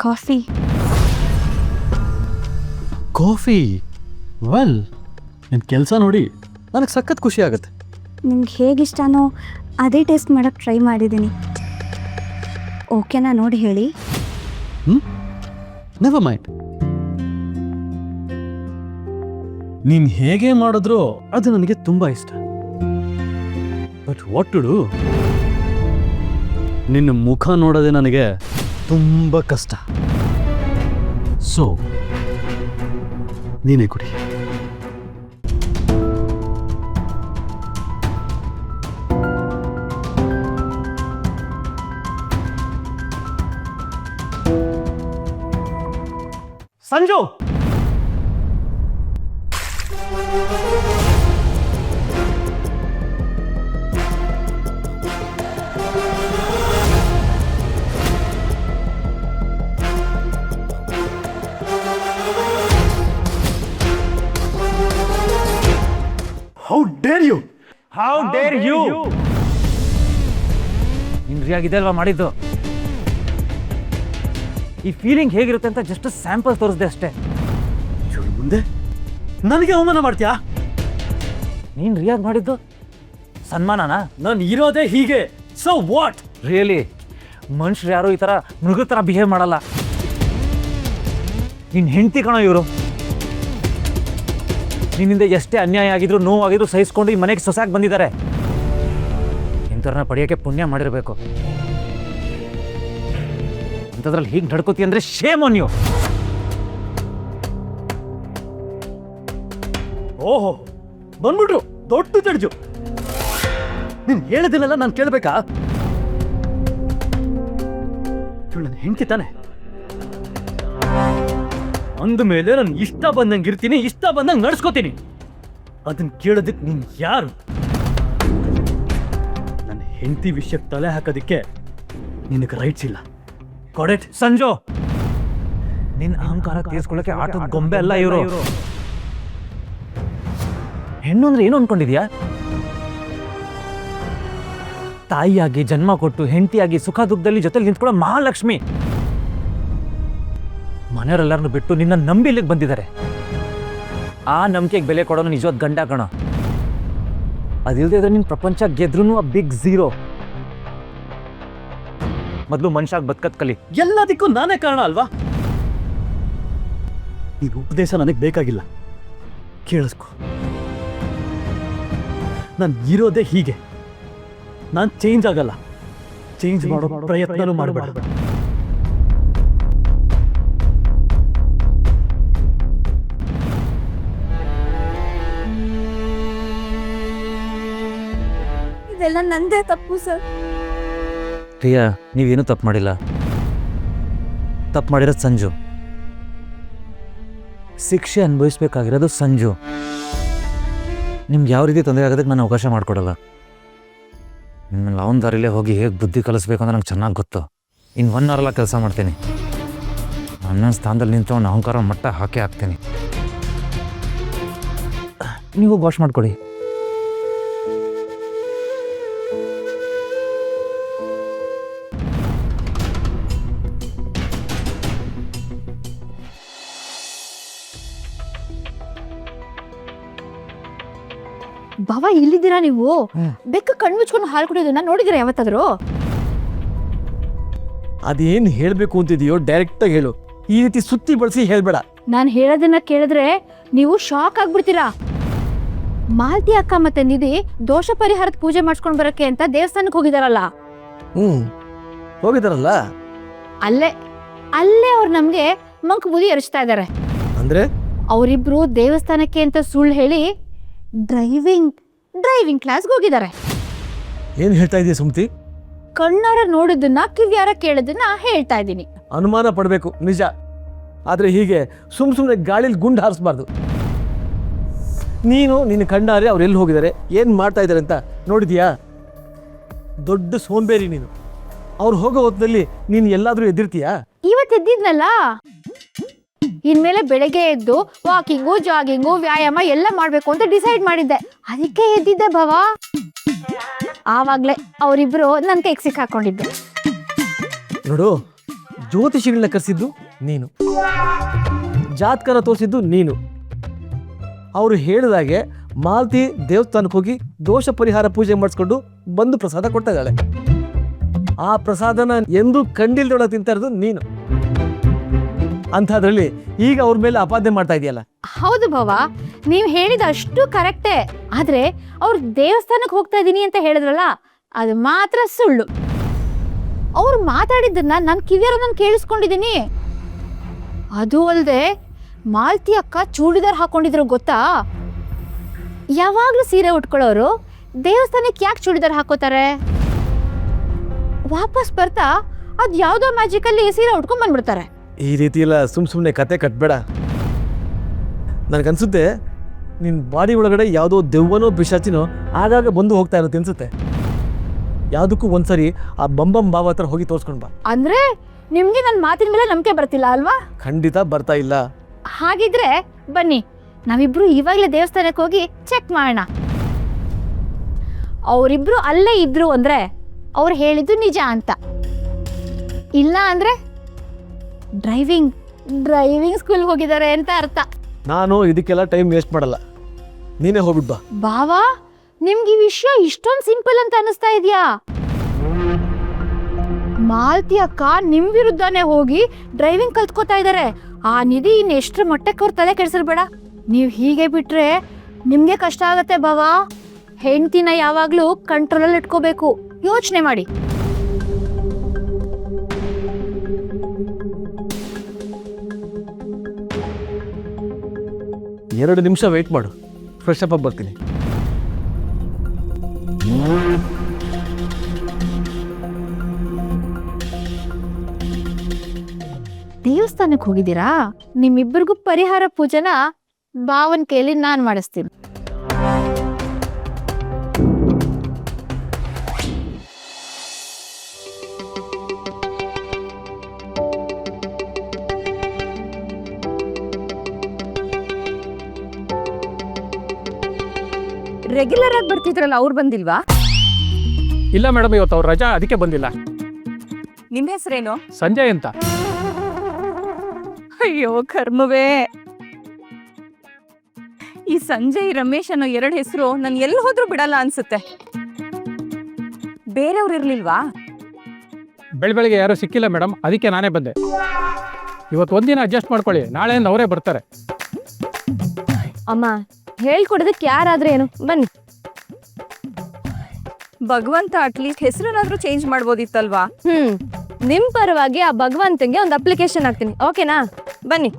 Coffee. Coffee? Well, ನಿನ್ನ ಕೆಲಸ ನೋಡಿ ನನಗೆ ಸಖತ್ ಖುಷಿ ಆಗುತ್ತೆ. ನಿಮ್ಗೆ ಹೇಗಿಷ್ಟನೋ ಅದೇ ಟೇಸ್ಟ್ ಮಾಡೋಕ್ಕೆ ಟ್ರೈ ಮಾಡಿದ್ದೀನಿ. ಓಕೆನಾ ನೋಡಿ ಹೇಳಿ. Never mind. ನೀನು ಹೇಗೆ ಮಾಡಿದ್ರು ಅದು ನನಗೆ ತುಂಬ ಇಷ್ಟ. But what to do? ನಿನ್ನ ಮುಖ ನೋಡೋದೇ ನನಗೆ ತುಂಬ ಕಷ್ಟ. ಸೊ ನೀನೇ ಕುಡಿ. Sanju, how dare you! How dare you! ನಿನ್ ರಿಯಾಗಿದೆ ಅಲ್ವಾ ಮಾಡಿದ್ದು? ಈ ಫೀಲಿಂಗ್ ಹೇಗಿರುತ್ತೆ ಅಂತ ಜಸ್ಟ್ ಸ್ಯಾಂಪಲ್ ತೋರಿಸ್ದೆ ಅಷ್ಟೇ. ಮುಂದೆ ನನಗೆ ಅವಮಾನ ಮಾಡ್ತೀಯಾ? ನೀನ್ ರಿಯಾಗ್ ಮಾಡಿದ್ದು ಸನ್ಮಾನನಾ? ನಾನು ಇರೋದೇ ಹೀಗೆ. So what? ರಿಯಲಿ ಮನುಷ್ಯರು ಯಾರು ಈ ಥರ ಮೃಗ ಥರ ಬಿಹೇವ್ ಮಾಡಲ್ಲ. ನಿನ್ನ ಹೆಂಡತಿ ಕಣೋ ಇವರು. ನಿನ್ನಿಂದ ಎಷ್ಟೇ ಅನ್ಯಾಯ ಆಗಿದ್ರು ನೋವಾಗಿದ್ರು ಸಹಿಸ್ಕೊಂಡು ಈ ಮನೆಗೆ ಸೊಸಾಗಿ ಬಂದಿದ್ದಾರೆ. ಇಂಥವ್ರನ್ನ ಪಡೆಯೋಕ್ಕೆ ಪುಣ್ಯ ಮಾಡಿರಬೇಕು. ಅಂಥದ್ರಲ್ಲಿ ಹೀಗೆ ನಡ್ಕೋತಿ ಅಂದರೆ ಶೇಮ್ ಆನ್ ಯು. ಓಹೋ, ಬಂದ್ಬಿಟ್ರು ದೊಡ್ಡ ಜಡ್ಜು. ನೀನು ಹೇಳೋದಿಲ್ಲ ನಾನು ಕೇಳಬೇಕಾ? ನನ್ನ ಹೆಂಡತಿ ತಾನೆ ಅಂದ ಮೇಲೆ ನಾನು ಇಷ್ಟ ಬಂದಂಗೆ ಇರ್ತೀನಿ, ಇಷ್ಟ ಬಂದಂಗೆ ನಡ್ಸ್ಕೋತೀನಿ. ಅದನ್ನ ಕೇಳೋದಕ್ಕೆ ನೀನು ಯಾರು? ನನ್ನ ಹೆಂಡತಿ ವಿಷಯಕ್ಕೆ ತಲೆ ಹಾಕೋದಕ್ಕೆ ನಿನಗೆ ರೈಟ್ಸ್ ಇಲ್ಲ. ಕೊಡೆಟ್ ಸಂಜು, ನಿನ್ನ ಅಹಂಕಾರ ತೀರ್ಸ್ಕೊಳ್ಳೋಕೆ ಆಟದ ಗೊಂಬೆ ಅಲ್ಲ ಇವರು. ಹೆಣ್ಣು ಅಂದ್ರೆ ಏನು ಅನ್ಕೊಂಡಿದ್ಯಾ? ತಾಯಿಯಾಗಿ ಜನ್ಮ ಕೊಟ್ಟು ಹೆಂಡತಿಯಾಗಿ ಸುಖ ದುಃಖದಲ್ಲಿ ಜೊತೆಲಿ ನಿಂತ್ಕೊಳ್ಳೋ ಮಹಾಲಕ್ಷ್ಮಿ. ಮನೆಯವರೆಲ್ಲರನ್ನು ಬಿಟ್ಟು ನಿನ್ನ ನಂಬಿ ಇಲ್ಲಿಗೆ ಬಂದಿದ್ದಾರೆ. ಆ ನಂಬಿಕೆಗೆ ಬೆಲೆ ಕೊಡೋನು ನಿಜವಾದ ಗಂಡ ಕಣ. ಅದಿಲ್ಲದೆ ಇದ್ರೆ ನಿನ್ನ ಪ್ರಪಂಚ ಗೆದ್ರೂ ಆ ಬಿಗ್ ಝೀರೋ. ಮೊದಲು ಮನುಷ್ಯಾಗ ಬದುಕತ್ ಕಲಿ. ಎಲ್ಲದಕ್ಕೂ ನಾನೇ ಕಾರಣ ಅಲ್ವಾ? ಈ ಉಪದೇಶ ನನಗೆ ಬೇಕಾಗಿಲ್ಲ. ಕೇಳಿಸ್ಕೊ, ನಾನು ಇರೋದೇ ಹೀಗೆ. ನಾನು ಚೇಂಜ್ ಆಗಲ್ಲ. ಚೇಂಜ್ ಮಾಡೋ ಪ್ರಯತ್ನನೂ ಮಾಡಬೇಡ. ಇದೆಲ್ಲ ನಂದೇ ತಪ್ಪು ಸರ್. ಪ್ರಿಯಾ, ನೀವೇನು ತಪ್ಪು ಮಾಡಿಲ್ಲ. ತಪ್ಪು ಮಾಡಿರೋದು ಸಂಜು. ಶಿಕ್ಷೆ ಅನುಭವಿಸ್ಬೇಕಾಗಿರೋದು ಸಂಜು. ನಿಮ್ಗೆ ಯಾವ ರೀತಿ ತೊಂದರೆ ಆಗೋದಕ್ಕೆ ನಾನು ಅವಕಾಶ ಮಾಡಿಕೊಡಲ್ಲ. ನಿಮ್ಮಲ್ಲಿ ಅವನ ದಾರಿಲೇ ಹೋಗಿ ಹೇಗೆ ಬುದ್ಧಿ ಕಲಿಸ್ಬೇಕು ಅಂತ ನಂಗೆ ಚೆನ್ನಾಗಿ ಗೊತ್ತು. ಇನ್ನು 1 ಅವರ್ ಕೆಲಸ ಮಾಡ್ತೀನಿ. ನನ್ನ ಸ್ಥಾನದಲ್ಲಿ ನಿಂತು ಅವನ ಅಹಂಕಾರ ಮಟ್ಟ ಹಾಕೇ ಹಾಕ್ತೀನಿ. ನೀವು ವಾಶ್ ಮಾಡ್ಕೊಳ್ಳಿ. ಬಾವ, ಇಲ್ಲಿದ್ದೀರಾ ನೀವು? ಬೆಕ್ಕ ಕಣ್ಣು ಮುಚ್ಕೊಂಡು ಹಾಲು ಕುಡಿಯೋದನ್ನ ನೋಡಿದಿರಾ ಯಾವತ್ತಾದ್ರೂ? ಅದೇನು ಹೇಳಬೇಕು ಅಂತಿದೆಯೋ ಡೈರೆಕ್ಟಾಗಿ ಹೇಳು. ಈ ರೀತಿ ಸುತ್ತಿ ಬಳಸಿ ಹೇಳ್ಬೇಡ. ನಾನು ಹೇಳೋದನ್ನ ಕೇಳಿದ್ರೆ ನೀವು ಶಾಕ್ ಆಗ್ಬಿಡ್ತೀರಾ. ಮಾಲ್ತಿ ಅಕ್ಕ ಮತ್ತೆ ನಿಧಿ ದೋಷ ಪರಿಹಾರದ ಪೂಜೆ ಮಾಡಿಸ್ಕೊಂಡು ಬರಕ್ಕೆ ಅಂತ ದೇವಸ್ಥಾನಕ್ಕೆ ಹೋಗಿದಾರಲ್ಲ. ಹೋಗಿದಾರಲ್ಲ? ಅಲ್ಲೇ ಅವ್ರು ನಮ್ಗೆ ಮಂಕ್ ಬುದಿ ಎರಚ್ತಾ ಇದ್ದಾರೆ. ಅಂದ್ರೆ ಅವರಿಬ್ರು ದೇವಸ್ಥಾನಕ್ಕೆ ಅಂತ ಸುಳ್ಳು ಹೇಳಿ ಡ್ರೈವಿಂಗ್ ಕ್ಲಾಸ್ಗೆ ಹೋಗಿದ್ದಾರೆ. ಏನು ಹೇಳ್ತಾ ಇದೀಯ ಸುಮ್ತಿ? ಕಣ್ಣಾರ ನೋಡಿದ್ದನ್ನ ಕಿವಿಯಾರ ಕೇಳೋದನ್ನ ಹೇಳ್ತಾ ಇದ್ದೀನಿ. ಅನುಮಾನ ಪಡಬೇಕು ನಿಜ, ಆದ್ರೆ ಹೀಗೆ ಸುಮ್ಮನೆ ಗಾಳಿಲಿ ಗುಂಡು ಹಾರಿಸಬಾರ್ದು. ನೀನು ನಿನ್ನ ಕಣ್ಣಾರೆ ಅವ್ರು ಎಲ್ಲಿ ಹೋಗಿದ್ದಾರೆ, ಏನು ಮಾಡ್ತಾ ಇದ್ದಾರೆ ಅಂತ ನೋಡಿದ್ಯಾ? ದೊಡ್ಡ ಸೋಂಬೇರಿ ನೀನು. ಅವ್ರು ಹೋಗೋ ಹೊತ್ತಿನಲ್ಲಿ ನೀನು ಎಲ್ಲಾದರೂ ಎದ್ದಿರ್ತೀಯಾ? ಇವತ್ತು ಎದ್ದಿದ್ನಲ್ಲ. ಇನ್ಮೇಲೆ ಬೆಳಗ್ಗೆ ಎದ್ದು ವಾಕಿಂಗು, ಜಾಗಿಂಗು, ವ್ಯಾಯಾಮ ಎಲ್ಲ ಮಾಡ್ಬೇಕು ಅಂತ ಡಿಸೈಡ್ ಮಾಡಿದ್ದೆ. ಅದಕ್ಕೆ ಎದ್ದಿದ್ದೆ ಭವ. ಆವಾಗ್ಲೇ ಅವರಿಬ್ರು ನನ್ನ ಕೈಗೆ ಸಿಕ್ಕಾಕೊಂಡಿದ್ದೆ. ನೋಡು, ಜ್ಯೋತಿಷಿಗಳನ್ನ ಕರೆಸಿದ್ದು ನೀನು, ಜಾತಕನ ತೋರಿಸಿದ್ದು ನೀನು. ಅವರು ಹೇಳಿದಾಗೆ ಮಾಲ್ತಿ ದೇವಸ್ಥಾನಕ್ಕೆ ಹೋಗಿ ದೋಷ ಪರಿಹಾರ ಪೂಜೆ ಮಾಡಿಸ್ಕೊಂಡು ಬಂದು ಪ್ರಸಾದ ಕೊಡ್ತಾ ಇದ್ದಾಳೆ. ಆ ಪ್ರಸಾದನ ಎಂದೂ ಕಂಡಿಲ್ದೊಳಗೆ ತಿಂತಾ ಇರೋದು ನೀನು. ಅಂಥದ್ರಲ್ಲಿ ಈಗ ಅವ್ರ ಮೇಲೆ ಅಪಾದನೆ ಮಾಡ್ತಾ ಇದೆಯಲ್ಲ. ಹೌದು ಭವ, ನೀವು ಹೇಳಿದ ಅಷ್ಟು ಕರೆಕ್ಟೇ. ಆದ್ರೆ ಅವ್ರು ದೇವಸ್ಥಾನಕ್ಕೆ ಹೋಗ್ತಾ ಇದ್ದೀನಿ ಅಂತ ಹೇಳಿದ್ರಲ್ಲ, ಅದು ಮಾತ್ರ ಸುಳ್ಳು. ಅವ್ರು ಮಾತಾಡಿದ್ದನ್ನ ನಾನು ಕಿವಿಯಾರ ನಾನು ಕೇಳಿಸ್ಕೊಂಡಿದ್ದೀನಿ. ಅದು ಅಲ್ಲದೆ ಮಾಲ್ತಿ ಅಕ್ಕ ಚೂಡಿದಾರ್ ಹಾಕೊಂಡಿದ್ರು ಗೊತ್ತಾ? ಯಾವಾಗ್ಲೂ ಸೀರೆ ಉಟ್ಕೊಳ್ಳೋರು ದೇವಸ್ಥಾನಕ್ಕೆ ಯಾಕೆ ಚೂಡಿದಾರ್ ಹಾಕೋತಾರೆ? ವಾಪಸ್ ಬರ್ತಾ ಅದು ಯಾವುದೋ ಮ್ಯಾಜಿಕಲ್ಲಿ ಸೀರೆ ಉಟ್ಕೊಂಡ್ ಬಂದ್ಬಿಡ್ತಾರೆ. ಈ ರೀತಿ ಎಲ್ಲ ಸುಮ್ಮನೆ ಕತೆ ಕಟ್ಬೇಡ. ನನಗನ್ಸುತ್ತೆ ನಿನ್ನ ಬಾಡಿ ಒಳಗಡೆ ಯಾವುದೋ ದೆವ್ವನೋ ಪಿಶಾಚಿನೋ ಆಗಾಗ ಬಂದು ಹೋಗ್ತಾ ಇರುತ್ತೆ ಅನ್ಸುತ್ತೆ. ಯಾವುದಕ್ಕೂ ಒಂದ್ಸರಿ ಆ ಬಂಬಂ ಬಾವ ಹತ್ರ ಹೋಗಿ ತೋರಿಸ್ಕೊಂಡು ಬಾ. ಅಂದ್ರೆ ನಿಮ್ಗೆ ನನ್ನ ಮಾತಿನ ಮೇಲೆ ನಂಬಿಕೆ ಬರ್ತಿಲ್ಲ ಅಲ್ವಾ? ಖಂಡಿತ ಬರ್ತಾ ಇಲ್ಲ. ಹಾಗಿದ್ರೆ ಬನ್ನಿ, ನಾವಿಬ್ರು ಇವಾಗಲೇ ದೇವಸ್ಥಾನಕ್ಕೆ ಹೋಗಿ ಚೆಕ್ ಮಾಡೋಣ. ಅವರಿಬ್ರು ಅಲ್ಲೇ ಇದ್ರು ಅಂದ್ರೆ ಅವ್ರು ಹೇಳಿದ್ದು ನಿಜ ಅಂತ. ಇಲ್ಲ ಅಂದ್ರೆ ಡ್ರೈವಿಂಗ್ ಸ್ಕೂಲ್ ಹೋಗಿದ್ದಾರೆ ಅಂತ ಅರ್ಥ. ನಾನು ಇದಕ್ಕೆಲ್ಲ ಟೈಮ್ ವೇಸ್ಟ್ ಮಾಡಲ್ಲ, ನೀನೇ ಹೋಗ್ಬಿಟ್ ಬಾ. ಬಾವಾ, ನಿಮ್ಗೆ ಈ ವಿಷಯ ಇಷ್ಟೊಂದು ಸಿಂಪಲ್ ಅಂತ ಅನಿಸ್ತಾ ಇದೆಯಾ? ಮಾಲ್ತಿ ಅಕ್ಕ ನಿಮ್ ವಿರುದ್ಧನೇ ಹೋಗಿ ಡ್ರೈವಿಂಗ್ ಕಲ್ತ್ಕೋತಾ ಇದ್ದಾರೆ. ಆ ನಿಧಿ ಇನ್ನೆಷ್ಟರ ಮಟ್ಟಕ್ಕೆ ಅವ್ರ ತಲೆ ಕೆಡಿಸಿರ್ಬೇಡ. ನೀವು ಹೀಗೆ ಬಿಟ್ರೆ ನಿಮ್ಗೆ ಕಷ್ಟ ಆಗತ್ತೆ ಬಾವಾ. ಹೆಂಡ್ತಿನ ಯಾವಾಗ್ಲೂ ಕಂಟ್ರೋಲಲ್ಲಿ ಇಟ್ಕೋಬೇಕು. ಯೋಚನೆ ಮಾಡಿ. ಎರಡು ನಿಮಿಷ ವೆಯ್ಟ್ ಮಾಡು, ಫ್ರೆಶ್ ಅಪ್ ಆಗಿ ಬರ್ತೀನಿ. ದೇವಸ್ಥಾನಕ್ಕೆ ಹೋಗಿದ್ದೀರಾ? ನಿಮ್ಮಿಬ್ಬರಿಗೂ ಪರಿಹಾರ ಪೂಜೆನ ಭಾವನ್ ಕೈಲಿ ನಾನ್ ಮಾಡಿಸ್ತೀನಿ. ರೆಗ್ಯುಲರ್ ಆಗಿ ಬರ್ತಿದ್ರಲ್ಲ, ಅವ್ರು ಬಂದಿಲ್ವಾ? ಇಲ್ಲ ಮೇಡಮ್, ಇವತ್ತು ಅವ್ರ ರಜಾ, ಅದಕ್ಕೆ ಬಂದಿಲ್ಲ. ನಿಮ್ಮ ಹೆಸರೇನು? ಸಂಜಯ್ ಅಂತ. ಅಯ್ಯೋ ಕರ್ಮವೇ, ಈ ಸಂಜಯ್ ರಮೇಶ್ ಅನ್ನೋ ಎರಡು ಹೆಸರು ನಾನು ಎಲ್ಲಿ ಹೋದ್ರೂ ಬಿಡಲ್ಲ ಅನ್ಸುತ್ತೆ. ಬೇರೆಯವ್ರು ಇರ್ಲಿಲ್ವಾ? ಬೆಳಗ್ಗೆ ಯಾರೂ ಸಿಕ್ಕಿಲ್ಲ ಮೇಡಮ್, ಅದಕ್ಕೆ ನಾನೇ ಬಂದೆ. ಇವತ್ತು ಒಂದಿನ ಅಡ್ಜಸ್ಟ್ ಮಾಡ್ಕೊಳ್ಳಿ, ನಾಳೆಯಿಂದ ಅವರೇ ಬರ್ತಾರೆ. ಅಮ್ಮ, ಹೇಳ್ಕೊಡೋದಕ್ಕೆ ಯಾರಾದ್ರೆ ಏನು, ಬನ್ನಿ. ಭಗವಂತ ಅಟ್ಲೀಸ್ಟ್ ಹೆಸರನ್ನಾದ್ರೂ ಚೇಂಜ್ ಮಾಡ್ಬೋದಿತ್ತಲ್ವಾ? ನಿಮ್ ಪರವಾಗಿ ಆ ಭಗವಂತಂಗೆ ಒಂದು ಅಪ್ಲಿಕೇಶನ್ ಹಾಕ್ತೀನಿ, ಓಕೆನಾ? ಬನ್ನಿ.